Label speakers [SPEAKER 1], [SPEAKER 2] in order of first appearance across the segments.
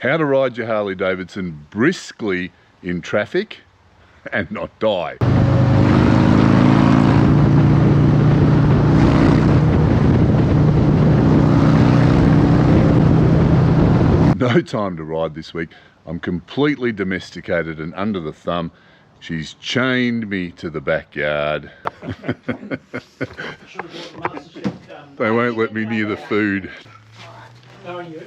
[SPEAKER 1] How to ride your Harley Davidson briskly in traffic and not die. No time to ride this week. I'm completely domesticated and under the thumb. She's chained me to the backyard. They won't let me near the food.
[SPEAKER 2] How are you?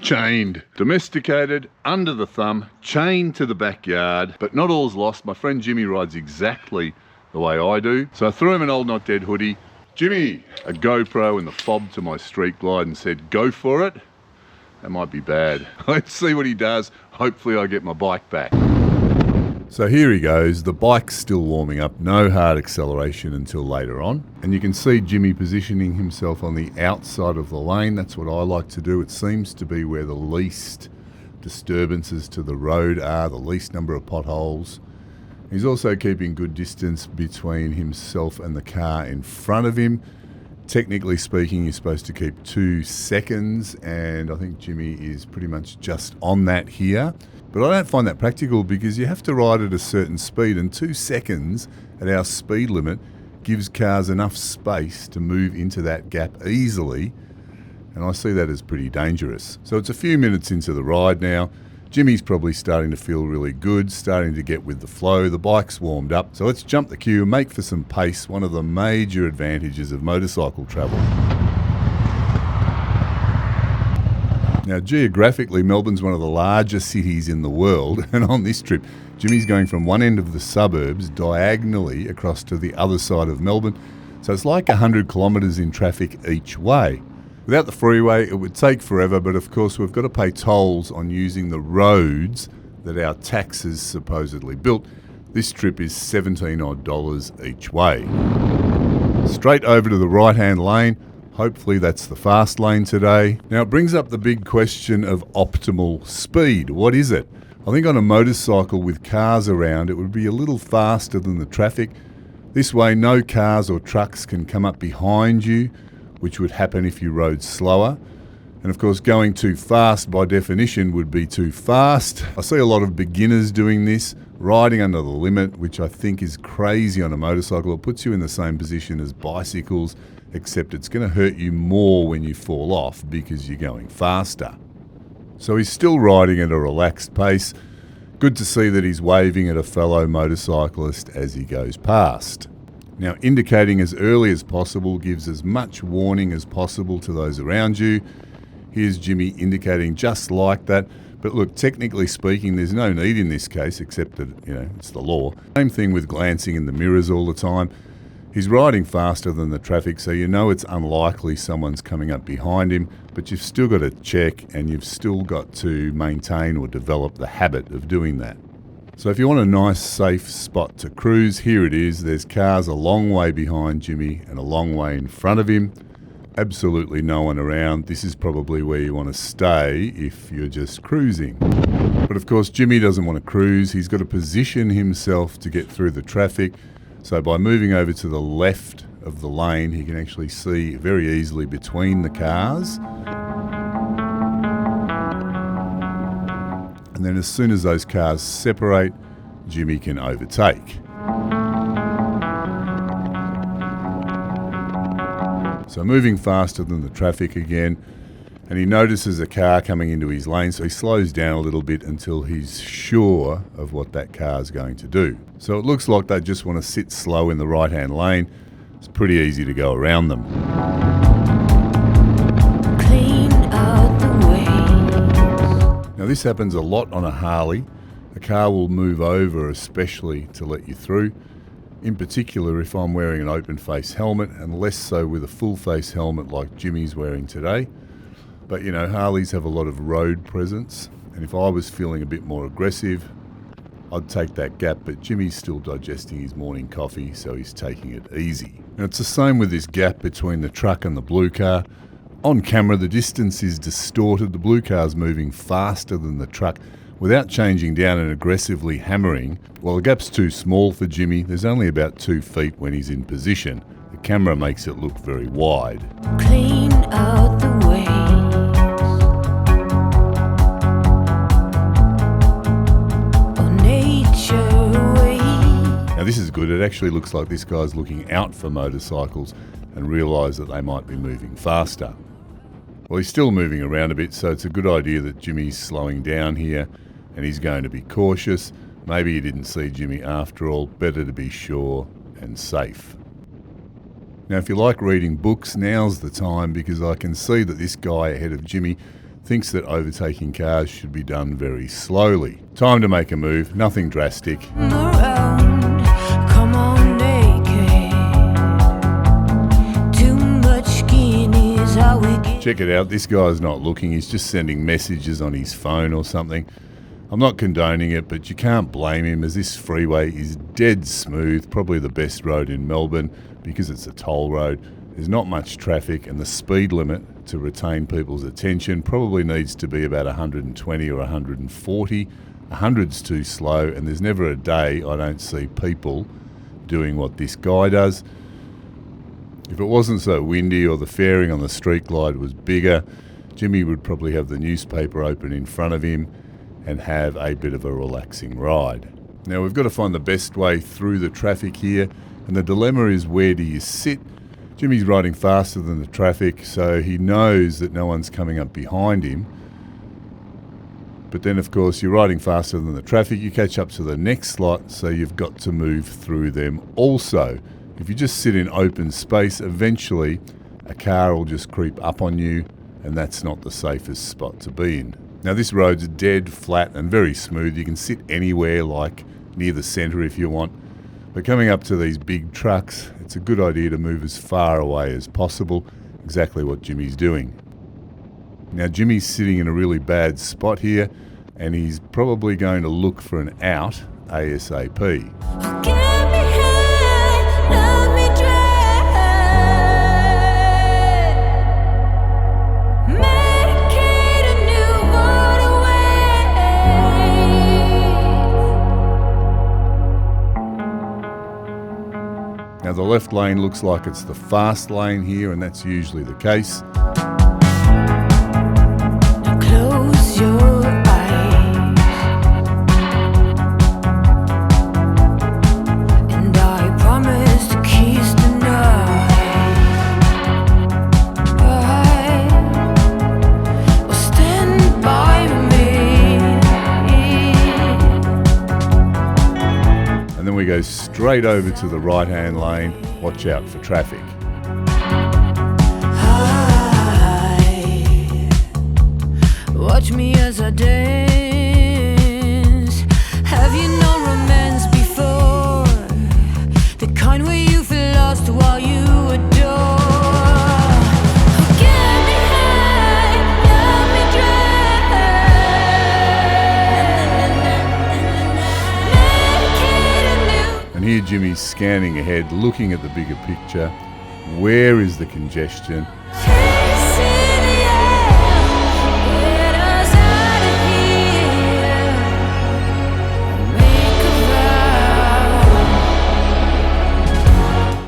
[SPEAKER 1] Chained, domesticated, under the thumb, chained to the backyard, but not all's lost. My friend Jimmy rides exactly the way I do. So I threw him an old not dead hoodie. Jimmy, a GoPro and the fob to my street glide and said, go for it. That might be bad. Let's see what he does. Hopefully I get my bike back. So here he goes. The bike's still warming up. No hard acceleration until later on. And you can see Jimmy positioning himself on the outside of the lane. That's what I like to do. It seems to be where the least disturbances to the road are, the least number of potholes. He's also keeping good distance between himself and the car in front of him. Technically speaking, you're supposed to keep 2 seconds, and I think Jimmy is pretty much just on that here. But I don't find that practical because you have to ride at a certain speed, and 2 seconds at our speed limit gives cars enough space to move into that gap easily, and I see that as pretty dangerous. So it's a few minutes into the ride now. Jimmy's probably starting to feel really good, starting to get with the flow. The bike's warmed up. So let's jump the queue and make for some pace, one of the major advantages of motorcycle travel. Now, geographically, Melbourne's one of the largest cities in the world, and on this trip, Jimmy's going from one end of the suburbs diagonally across to the other side of Melbourne. So it's like 100 kilometres in traffic each way. Without the freeway, it would take forever, but of course we've got to pay tolls on using the roads that our taxes supposedly built. This trip is $17 odd each way. Straight over to the right-hand lane. Hopefully that's the fast lane today. Now it brings up the big question of optimal speed. What is it? I think on a motorcycle with cars around, it would be a little faster than the traffic. This way no cars or trucks can come up behind you, which would happen if you rode slower. And of course, going too fast by definition would be too fast. I see a lot of beginners doing this, riding under the limit, which I think is crazy on a motorcycle. It puts you in the same position as bicycles, except it's going to hurt you more when you fall off because you're going faster. So he's still riding at a relaxed pace. Good to see that he's waving at a fellow motorcyclist as he goes past. Now, indicating as early as possible gives as much warning as possible to those around you. Here's Jimmy indicating just like that. But look, technically speaking, there's no need in this case, except that, it's the law. Same thing with glancing in the mirrors all the time. He's riding faster than the traffic, so you know it's unlikely someone's coming up behind him, but you've still got to check and you've still got to maintain or develop the habit of doing that. So if you want a nice, safe spot to cruise, here it is. There's cars a long way behind Jimmy and a long way in front of him. Absolutely no one around. This is probably where you want to stay if you're just cruising. But of course, Jimmy doesn't want to cruise. He's got to position himself to get through the traffic. So by moving over to the left of the lane, he can actually see very easily between the cars. And then as soon as those cars separate, Jimmy can overtake. So moving faster than the traffic again, and he notices a car coming into his lane, so he slows down a little bit until he's sure of what that car's going to do. So it looks like they just want to sit slow in the right-hand lane. It's pretty easy to go around them. Now this happens a lot on a Harley. A car will move over especially to let you through. In particular if I'm wearing an open face helmet, and less so with a full face helmet like Jimmy's wearing today. But Harleys have a lot of road presence, and if I was feeling a bit more aggressive, I'd take that gap, but Jimmy's still digesting his morning coffee, so he's taking it easy. And it's the same with this gap between the truck and the blue car. On camera, the distance is distorted. The blue car's moving faster than the truck without changing down and aggressively hammering. While the gap's too small for Jimmy, there's only about 2 feet when he's in position. The camera makes it look very wide.
[SPEAKER 3] Clean out the waves.
[SPEAKER 1] this is good. It actually looks like this guy's looking out for motorcycles and realised that they might be moving faster. Well, he's still moving around a bit, so it's a good idea that Jimmy's slowing down here and he's going to be cautious. Maybe he didn't see Jimmy after all. Better to be sure and safe. Now, if you like reading books, now's the time, because I can see that this guy ahead of Jimmy thinks that overtaking cars should be done very slowly. Time to make a move, nothing drastic. Check it out, this guy's not looking, he's just sending messages on his phone or something. I'm not condoning it, but you can't blame him, as this freeway is dead smooth, probably the best road in Melbourne because it's a toll road. There's not much traffic, and the speed limit to retain people's attention probably needs to be about 120 or 140. 100's too slow, and there's never a day I don't see people doing what this guy does. If it wasn't so windy or the fairing on the street glide was bigger, Jimmy would probably have the newspaper open in front of him and have a bit of a relaxing ride. Now, we've got to find the best way through the traffic here, and the dilemma is, where do you sit? Jimmy's riding faster than the traffic, so he knows that no one's coming up behind him. But then, of course, you're riding faster than the traffic, you catch up to the next slot, so you've got to move through them also. If you just sit in open space, eventually a car will just creep up on you, and that's not the safest spot to be in. Now, this road's dead flat and very smooth. You can sit anywhere, like near the centre if you want. But coming up to these big trucks, it's a good idea to move as far away as possible, exactly what Jimmy's doing. Now, Jimmy's sitting in a really bad spot here, and he's probably going to look for an out ASAP. Now, the left lane looks like it's the fast lane here, and that's usually the case.
[SPEAKER 3] Now close your eyes, and I promise to kiss the night. Well, stand by me.
[SPEAKER 1] And then we go straight over to the right-hand lane. Watch out for traffic.
[SPEAKER 3] Watch me as I dance. Have you known romance before? The kind where you feel lost while you adore. Get me high, let me dry.
[SPEAKER 1] And here Jimmy's scanning ahead, looking at the bigger picture. Where is the congestion?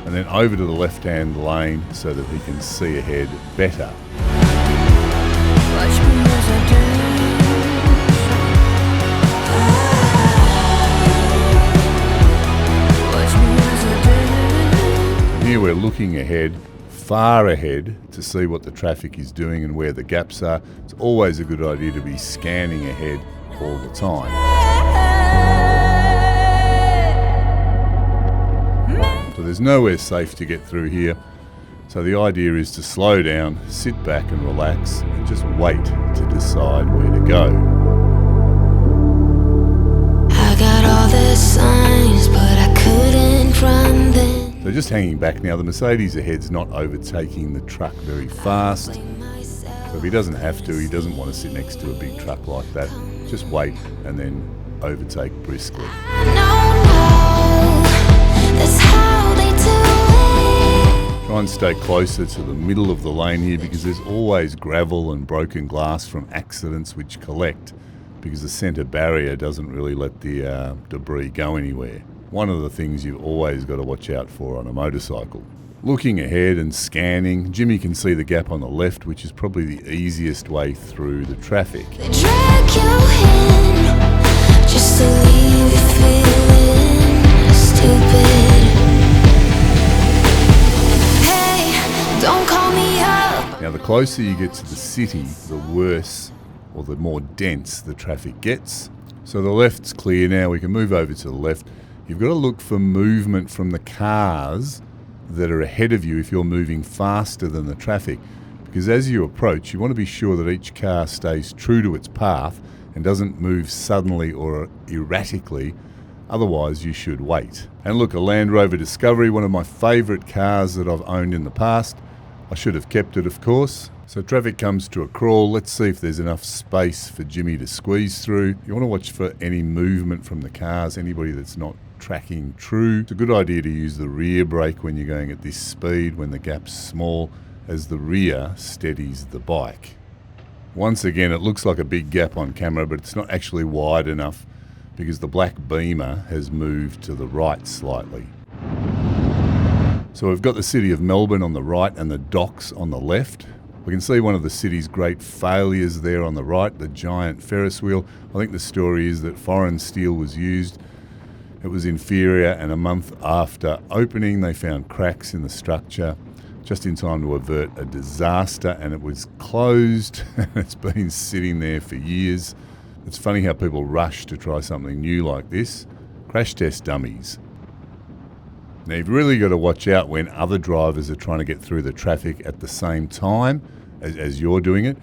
[SPEAKER 1] And then over to the left-hand lane so that he can see ahead better.
[SPEAKER 3] Watch me as I dance.
[SPEAKER 1] And here we're looking ahead, far ahead, to see what the traffic is doing and where the gaps are. It's always a good idea to be scanning ahead all the time. So there's nowhere safe to get through here. So the idea is to slow down, sit back and relax, and just wait to decide where to go.
[SPEAKER 3] I got all the signs, but I couldn't run them.
[SPEAKER 1] So just hanging back now, the Mercedes ahead's not overtaking the truck very fast. So if he doesn't have to, he doesn't want to sit next to a big truck like that. Just wait and then overtake briskly.
[SPEAKER 3] That's how they do it.
[SPEAKER 1] Try and stay closer to the middle of the lane here, because there's always gravel and broken glass from accidents which collect, because the centre barrier doesn't really let the debris go anywhere. One of the things you've always got to watch out for on a motorcycle. Looking ahead and scanning, Jimmy can see the gap on the left, which is probably the easiest way through the traffic.
[SPEAKER 3] They drag you in just to leave you feeling stupid. Hey, don't call me up.
[SPEAKER 1] Now, the closer you get to the city, the worse or the more dense the traffic gets. So the left's clear now. We can move over to the left. You've got to look for movement from the cars that are ahead of you if you're moving faster than the traffic. Because as you approach, you want to be sure that each car stays true to its path and doesn't move suddenly or erratically. Otherwise, you should wait. And look, a Land Rover Discovery, one of my favourite cars that I've owned in the past. I should have kept it, of course. So traffic comes to a crawl. Let's see if there's enough space for Jimmy to squeeze through. You want to watch for any movement from the cars, anybody that's not tracking true. It's a good idea to use the rear brake when you're going at this speed, when the gap's small, as the rear steadies the bike. Once again, it looks like a big gap on camera, but it's not actually wide enough because the black Beamer has moved to the right slightly. So we've got the city of Melbourne on the right and the docks on the left. We can see one of the city's great failures there on the right, the giant Ferris wheel. I think the story is that foreign steel was used. It was inferior, and a month after opening, they found cracks in the structure just in time to avert a disaster, and it was closed. It's been sitting there for years. It's funny how people rush to try something new like this. Crash test dummies. Now, you've really got to watch out when other drivers are trying to get through the traffic at the same time as you're doing it,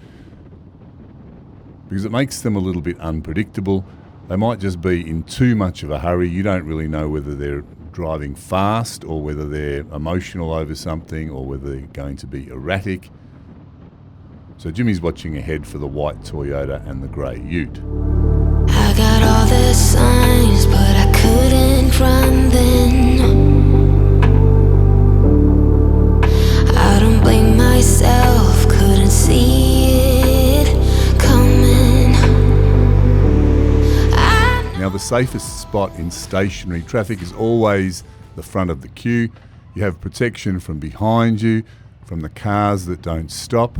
[SPEAKER 1] because it makes them a little bit unpredictable. They might just be in too much of a hurry. You don't really know whether they're driving fast or whether they're emotional over something or whether they're going to be erratic. So Jimmy's watching ahead for the white Toyota and the grey Ute.
[SPEAKER 3] I got all the signs, but I couldn't run then. I don't blame myself, couldn't see it coming.
[SPEAKER 1] Now, the safest spot in stationary traffic is always the front of the queue. You have protection from behind you, from the cars that don't stop.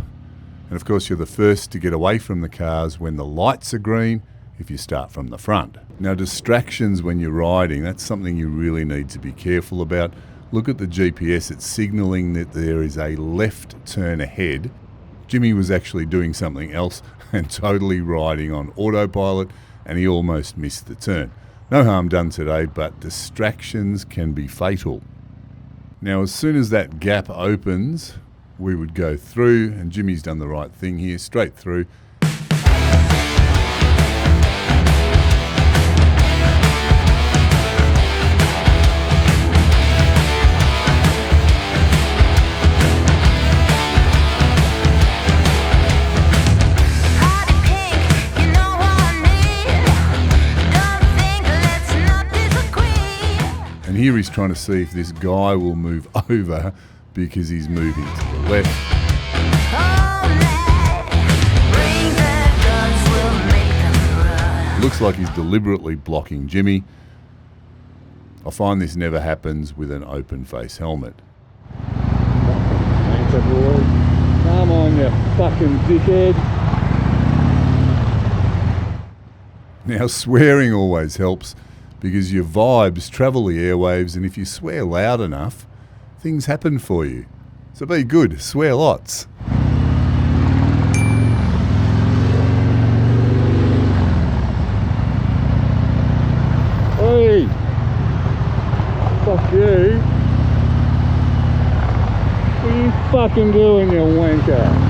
[SPEAKER 1] And of course, you're the first to get away from the cars when the lights are green if you start from the front. Now, distractions when you're riding, that's something you really need to be careful about. Look at the GPS, it's signalling that there is a left turn ahead. Jimmy was actually doing something else and totally riding on autopilot, and he almost missed the turn. No harm done today, but distractions can be fatal. Now, as soon as that gap opens, we would go through, and Jimmy's done the right thing here, straight through. And here he's trying to see if this guy will move over because he's moving to the left. Looks like he's deliberately blocking Jimmy. I find this never happens with an open face helmet.
[SPEAKER 2] Come on, you fucking dickhead.
[SPEAKER 1] Now, swearing always helps because your vibes travel the airwaves, and if you swear loud enough, things happen for you. So be good, swear lots.
[SPEAKER 2] Hey! Fuck you. What are you fucking doing, you wanker?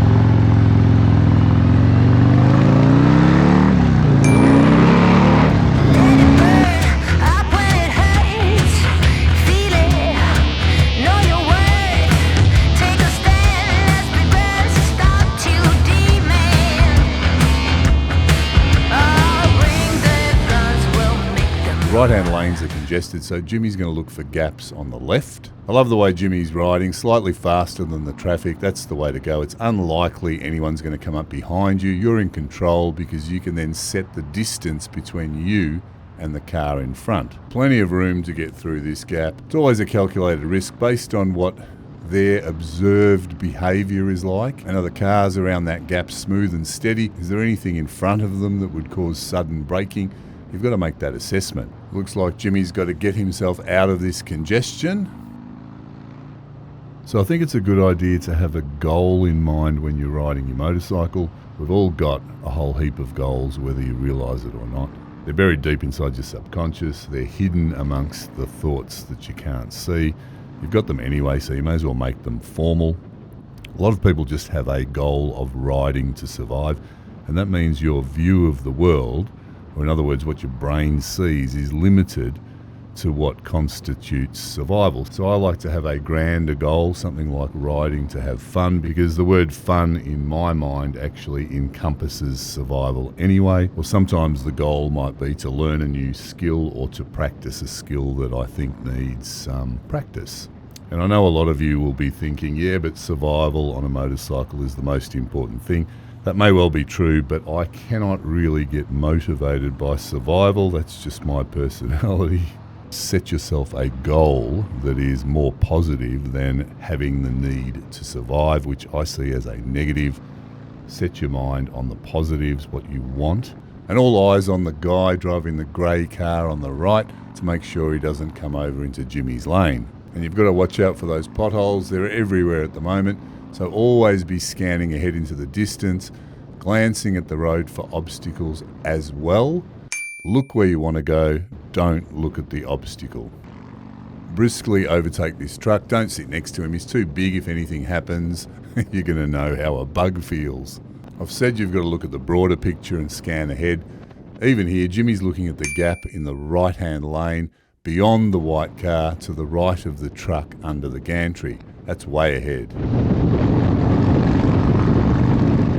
[SPEAKER 1] Right-hand lanes are congested, so Jimmy's going to look for gaps on the left. I love the way Jimmy's riding, slightly faster than the traffic. That's the way to go. It's unlikely anyone's going to come up behind you. You're in control because you can then set the distance between you and the car in front. Plenty of room to get through this gap. It's always a calculated risk based on what their observed behaviour is like. And are the cars around that gap smooth and steady? Is there anything in front of them that would cause sudden braking? you've got to make that assessment. Looks like Jimmy's got to get himself out of this congestion. So I think it's a good idea to have a goal in mind when you're riding your motorcycle. We've all got a whole heap of goals, whether you realise it or not. They're buried deep inside your subconscious. They're hidden amongst the thoughts that you can't see. You've got them anyway, so you may as well make them formal. A lot of people just have a goal of riding to survive, and that means your view of the world, or in other words, what your brain sees, is limited to what constitutes survival. So I like to have a grander goal, something like riding to have fun, because the word fun in my mind actually encompasses survival anyway. Or sometimes the goal might be to learn a new skill or to practice a skill that I think needs some practice. And I know a lot of you will be thinking, yeah, but survival on a motorcycle is the most important thing. That may well be true, but I cannot really get motivated by survival. That's just my personality. Set yourself a goal that is more positive than having the need to survive, which I see as a negative. Set your mind on the positives, what you want, and all eyes on the guy driving the grey car on the right to make sure he doesn't come over into Jimmy's lane. And you've got to watch out for those potholes. They're everywhere at the moment, so always be scanning ahead into the distance, glancing at the road for obstacles as well. Look where you want to go, don't look at the obstacle. Briskly overtake this truck, don't sit next to him, he's too big. If anything happens, you're going to know how a bug feels. I've said you've got to look at the broader picture and scan ahead. Even here, Jimmy's looking at the gap in the right-hand lane, beyond the white car, to the right of the truck under the gantry. That's way ahead.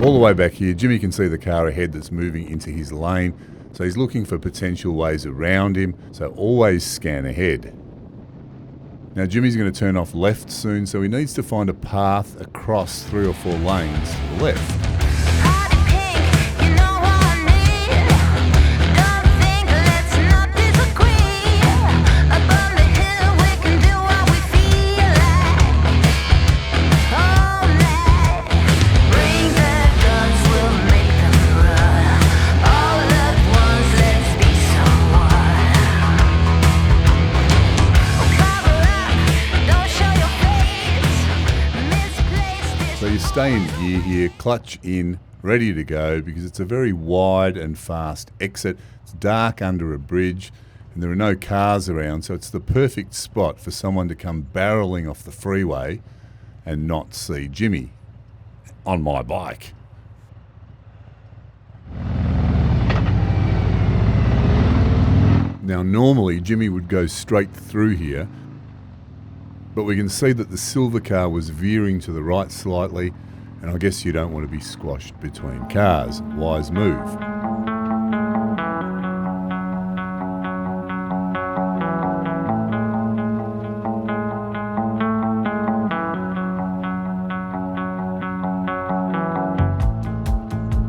[SPEAKER 1] All the way back here, Jimmy can see the car ahead that's moving into his lane, so he's looking for potential ways around him, so always scan ahead. Now Jimmy's going to turn off left soon, so he needs to find a path across 3 or 4 lanes to the left. So you stay in gear here, clutch in, ready to go, because it's a very wide and fast exit. It's dark under a bridge and there are no cars around, so it's the perfect spot for someone to come barreling off the freeway and not see Jimmy on my bike. Now normally Jimmy would go straight through here, but we can see that the silver car was veering to the right slightly, and I guess you don't want to be squashed between cars. Wise move.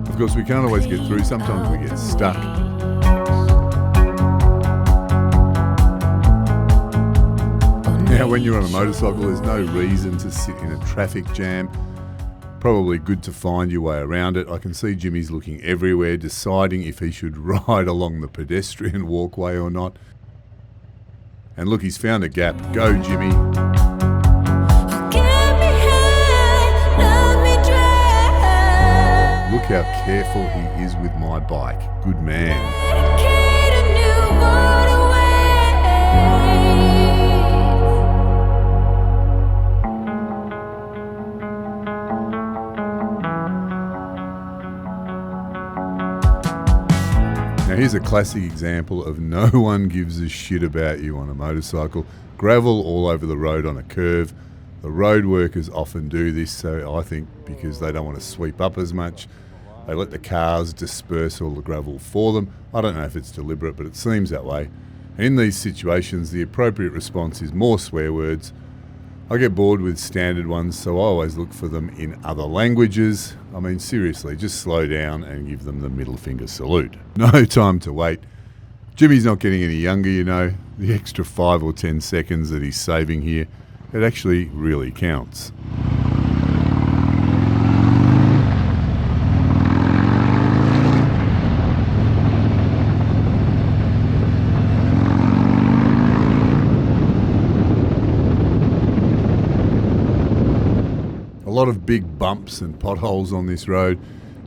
[SPEAKER 1] Of course, we can't always get through. Sometimes we get stuck. Now, when you're on a motorcycle, there's no reason to sit in a traffic jam. Probably good to find your way around it. I can see Jimmy's looking everywhere, deciding if he should ride along the pedestrian walkway or not. And look, he's found a gap. Go, Jimmy. Look how careful he is with my bike. Good man. Now here's a classic example of no one gives a shit about you on a motorcycle. Gravel all over the road on a curve. The road workers often do this, so I think because they don't want to sweep up as much, they let the cars disperse all the gravel for them. I don't know if it's deliberate, but it seems that way. And in these situations, the appropriate response is more swear words. I get bored with standard ones, so I always look for them in other languages. I mean, seriously, just slow down and give them the middle finger salute. No time to wait. Jimmy's not getting any younger, you know. The extra 5 or 10 seconds that he's saving here, it actually really counts. lot of big bumps and potholes on this road.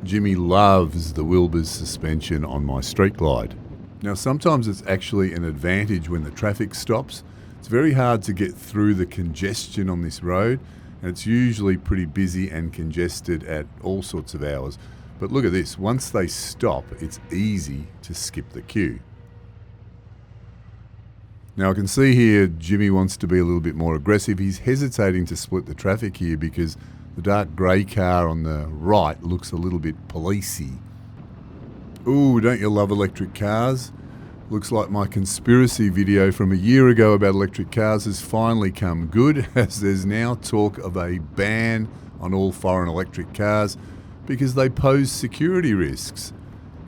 [SPEAKER 1] Jimmy loves the Wilbur's suspension on my Street Glide. Now sometimes it's actually an advantage when the traffic stops. It's very hard to get through the congestion on this road, and it's usually pretty busy and congested at all sorts of hours. But look at this, once they stop, it's easy to skip the queue. Now I can see here Jimmy wants to be a little bit more aggressive. He's hesitating to split the traffic here because the dark grey car on the right looks a little bit policey. Ooh, don't you love electric cars? Looks like my conspiracy video from a year ago about electric cars has finally come good, as there's now talk of a ban on all foreign electric cars because they pose security risks.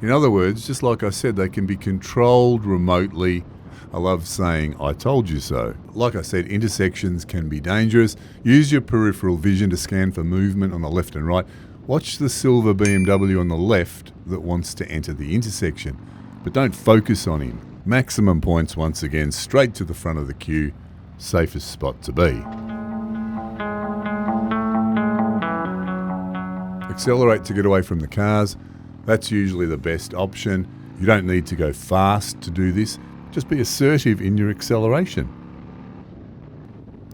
[SPEAKER 1] In other words, just like I said, they can be controlled remotely. I love saying, I told you so. Like I said, intersections can be dangerous. Use your peripheral vision to scan for movement on the left and right. Watch the silver BMW on the left that wants to enter the intersection, but don't focus on him. Maximum points once again, straight to the front of the queue. Safest spot to be. Accelerate to get away from the cars. That's usually the best option. You don't need to go fast to do this. Just be assertive in your acceleration.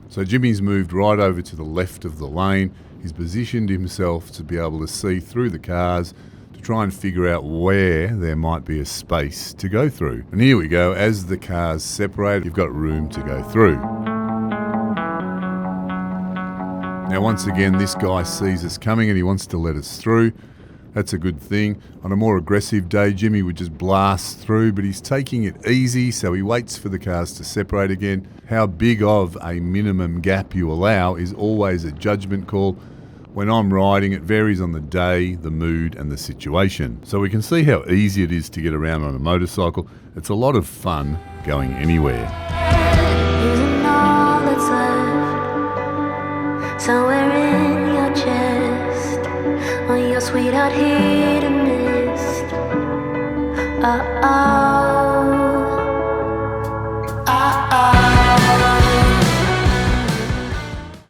[SPEAKER 1] So Jimmy's moved right over to the left of the lane. He's positioned himself to be able to see through the cars to try and figure out where there might be a space to go through. And here we go. As the cars separate, you've got room to go through. Now once again, this guy sees us coming and he wants to let us through. That's a good thing. On a more aggressive day, Jimmy would just blast through, but he's taking it easy, so he waits for the cars to separate again. How big of a minimum gap you allow is always a judgment call. When I'm riding, it varies on the day, the mood, and the situation. So we can see how easy it is to get around on a motorcycle. It's a lot of fun going anywhere.
[SPEAKER 3] Using all that's left, somewhere in your chest, on your sweetheart hit a mist. Oh,